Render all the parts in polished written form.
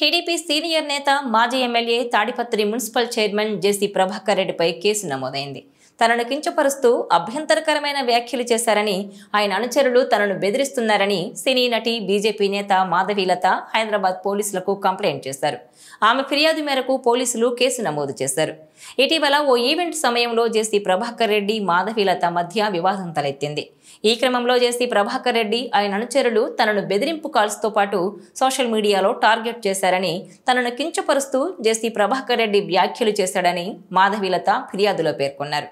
TDP senior నేత మాజీ MLA Tadipatri municipal chairman జేసీ ప్రభాకర్ రెడ్డిపై కేసు నమోదైంది. తనను కించపరుస్తూ అభ్యంతరకరమైన వ్యాఖ్యలు చేశారని, ఆయన అనుచరులు తనను బెదిరిస్తున్నారని సినీ నటి బీజేపీ నేత మాధవీలత హైదరాబాద్ పోలీసులకు కంప్లైంట్ చేశారు. ఆమె ఫిర్యాదు మేరకు పోలీసులు కేసు నమోదు చేశారు. ఇటీవల ఓ ఈవెంట్ సమయంలో జేసీ ప్రభాకర్ రెడ్డి మాధవీలత మధ్య వివాదం తలెత్తింది. ఈ క్రమంలో జేసీ ప్రభాకర్ రెడ్డి ఆయన అనుచరులు తనను బెదిరింపు కాల్స్తో పాటు సోషల్ మీడియాలో టార్గెట్ చేశారని, తనను కించపరుస్తూ జేసీ ప్రభాకర్ రెడ్డి వ్యాఖ్యలు చేశాడని మాధవీలత ఫిర్యాదులో పేర్కొన్నారు.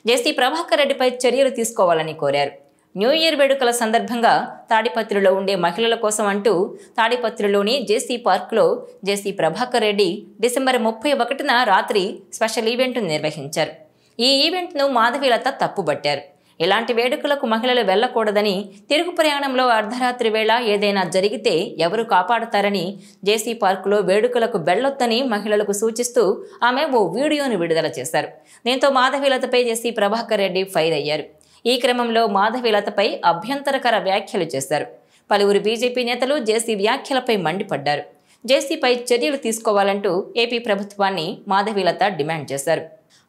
జేసీ ప్రభాకర్ రెడ్డిపై చర్యలు తీసుకోవాలని కోరారు. న్యూ ఇయర్ వేడుకల సందర్భంగా తాడిపత్రిలో ఉండే మహిళల కోసం అంటూ తాడిపత్రిలోని జేసీ పార్క్లో జేసీ ప్రభాకర్ రెడ్డి డిసెంబర్ 31న రాత్రి స్పెషల్ ఈవెంట్ను నిర్వహించారు. ఈ ఈవెంట్ను మాధవీలత తప్పుబట్టారు. ఇలాంటి వేడుకలకు మహిళలు వెళ్లకూడదని, తిరుగు ప్రయాణంలో అర్ధరాత్రి వేళ ఏదైనా జరిగితే ఎవరు కాపాడతారని, జేసీ పార్కులో వేడుకలకు వెళ్లొద్దని మహిళలకు సూచిస్తూ ఆమె ఓ వీడియోను విడుదల చేశారు. దీంతో మాధవీలతపై జేసీ ప్రభాకర్ రెడ్డి ఫైర్ అయ్యారు. ఈ క్రమంలో మాధవీలతపై అభ్యంతరకర వ్యాఖ్యలు చేశారు. పలువురు బీజేపీ నేతలు జేసీ వ్యాఖ్యలపై మండిపడ్డారు. జేసీపై చర్యలు తీసుకోవాలంటూ ఏపీ ప్రభుత్వాన్ని మాధవీలత డిమాండ్ చేశారు.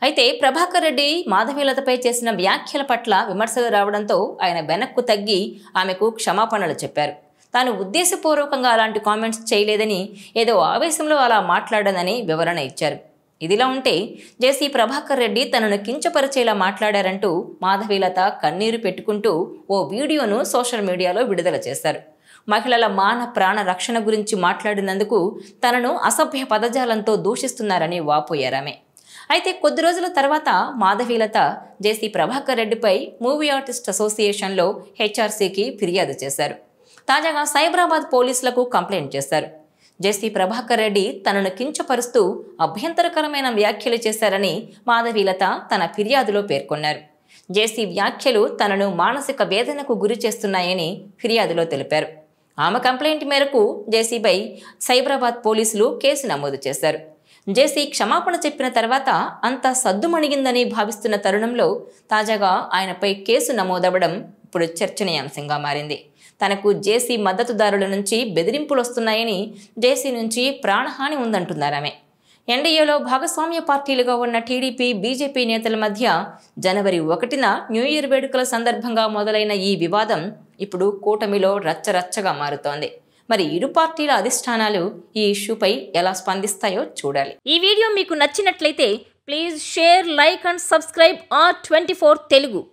అయితే ప్రభాకర్ రెడ్డి మాధవీలతపై చేసిన వ్యాఖ్యల పట్ల విమర్శలు రావడంతో ఆయన వెనక్కు తగ్గి ఆమెకు క్షమాపణలు చెప్పారు. తాను ఉద్దేశపూర్వకంగా అలాంటి కామెంట్స్ చేయలేదని, ఏదో ఆవేశంలో అలా మాట్లాడానని వివరణ ఇచ్చారు. ఇదిలా ఉంటే జేసీ ప్రభాకర్ రెడ్డి తనను కించపరిచేలా మాట్లాడారంటూ మాధవీలత కన్నీరు పెట్టుకుంటూ ఓ వీడియోను సోషల్ మీడియాలో విడుదల చేశారు. మహిళల మాన ప్రాణ రక్షణ గురించి మాట్లాడినందుకు తనను అసభ్య పదజాలంతో దూషిస్తున్నారని వాపోయారామె. అయితే కొద్ది రోజుల తర్వాత మాధవీలత జేసీ ప్రభాకర్ రెడ్డిపై మూవీ ఆర్టిస్ట్ అసోసియేషన్లో హెచ్ఆర్సీకి ఫిర్యాదు చేశారు. తాజాగా సైబరాబాద్ పోలీసులకు కంప్లైంట్ చేశారు. జేసీ ప్రభాకర్ రెడ్డి తనను కించపరుస్తూ అభ్యంతరకరమైన వ్యాఖ్యలు చేశారని మాధవీలత తన ఫిర్యాదులో పేర్కొన్నారు. జేసీ వ్యాఖ్యలు తనను మానసిక వేదనకు గురి చేస్తున్నాయని ఫిర్యాదులో తెలిపారు. ఆమె కంప్లైంట్ మేరకు జేసీపై సైబరాబాద్ పోలీసులు కేసు నమోదు చేశారు. జేసీ క్షమాపణ చెప్పిన తర్వాత అంతా సద్దుమణిగిందని భావిస్తున్న తరుణంలో తాజాగా ఆయనపై కేసు నమోదవ్వడం ఇప్పుడు చర్చనీయాంశంగా మారింది. తనకు జేసీ మద్దతుదారుల నుంచి బెదిరింపులు వస్తున్నాయని, జేసీ నుంచి ప్రాణహాని ఉందంటున్నారామె. ఎన్డీఏలో భాగస్వామ్య పార్టీలుగా ఉన్న టీడీపీ, బీజేపీ నేతల మధ్య జనవరి 1న న్యూ ఇయర్ వేడుకల సందర్భంగా మొదలైన ఈ వివాదం ఇప్పుడు కూటమిలో రచ్చరచ్చగా మారుతోంది. మరి ఇరు పార్టీల అధిష్టానాలు ఈ ఇష్యూపై ఎలా స్పందిస్తాయో చూడాలి. ఈ వీడియో మీకు నచ్చినట్లయితే please share, like and subscribe R24 Telugu.